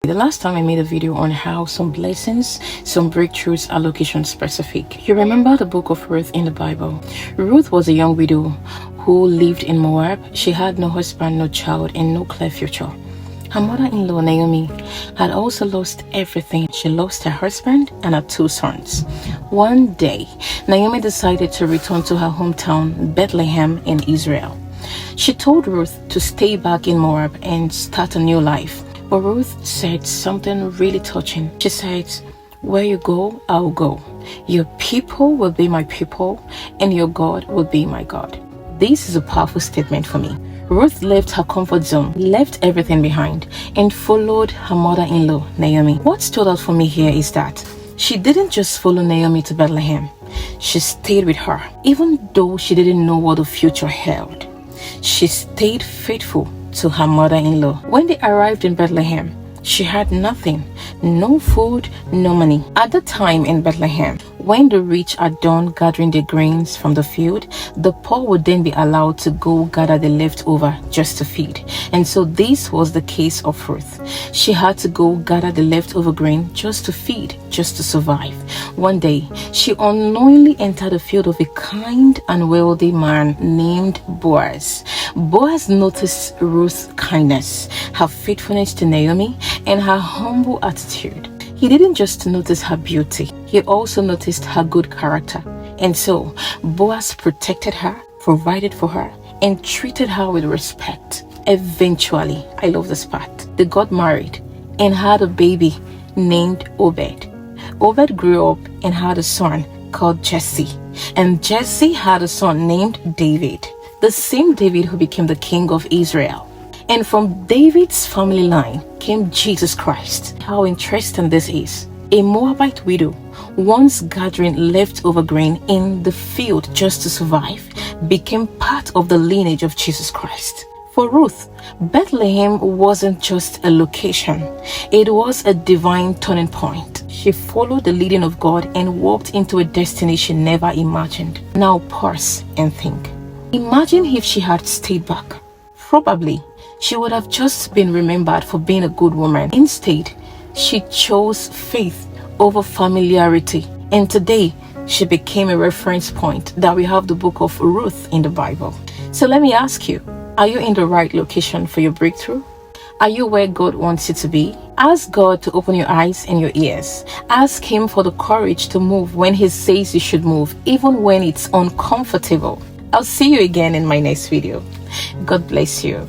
The last time I made a video on how some blessings, some breakthroughs are location specific. You remember the book of Ruth in the Bible. Ruth was a young widow who lived in Moab. She had no husband, no child, and no clear future. Her mother-in-law, Naomi, had also lost everything. She lost her husband and her 2 sons. One day, Naomi decided to return to her hometown, Bethlehem in Israel. She told Ruth to stay back in Moab and start a new life. But Ruth said something really touching. She said, "Where you go, I'll go. Your people will be my people, and your God will be my God." This is a powerful statement for me. Ruth left her comfort zone, left everything behind, and followed her mother-in-law, Naomi. What stood out for me here is that she didn't just follow Naomi to Bethlehem. She stayed with her, even though she didn't know what the future held. She stayed faithful to her mother-in-law. When they arrived in Bethlehem, she had nothing, no food, no money. At the time in Bethlehem, when the rich are done gathering the grains from the field, the poor would then be allowed to go gather the leftover just to feed. And so this was the case of Ruth. She had to go gather the leftover grain just to feed, just to survive. One day, she unknowingly entered the field of a kind and wealthy man named Boaz. Boaz noticed Ruth's kindness, her faithfulness to Naomi, and her humble attitude. He didn't just notice her beauty, he also noticed her good character. And so, Boaz protected her, provided for her, and treated her with respect. Eventually, I love this part, they got married and had a baby named Obed. Obed grew up and had a son called Jesse. And Jesse had a son named David, the same David who became the king of Israel. And from David's family line came Jesus Christ. How interesting this is. A Moabite widow, once gathering leftover grain in the field just to survive, became part of the lineage of Jesus Christ. For Ruth, Bethlehem wasn't just a location, it was a divine turning point. She followed the leading of God and walked into a destination never imagined. Now pause and think. Imagine if she had stayed back. Probably, she would have just been remembered for being a good woman. Instead, she chose faith over familiarity. And today, she became a reference point that we have the book of Ruth in the Bible. So let me ask you, are you in the right location for your breakthrough? Are you where God wants you to be? Ask God to open your eyes and your ears. Ask Him for the courage to move when He says you should move, even when it's uncomfortable. I'll see you again in my next video. God bless you.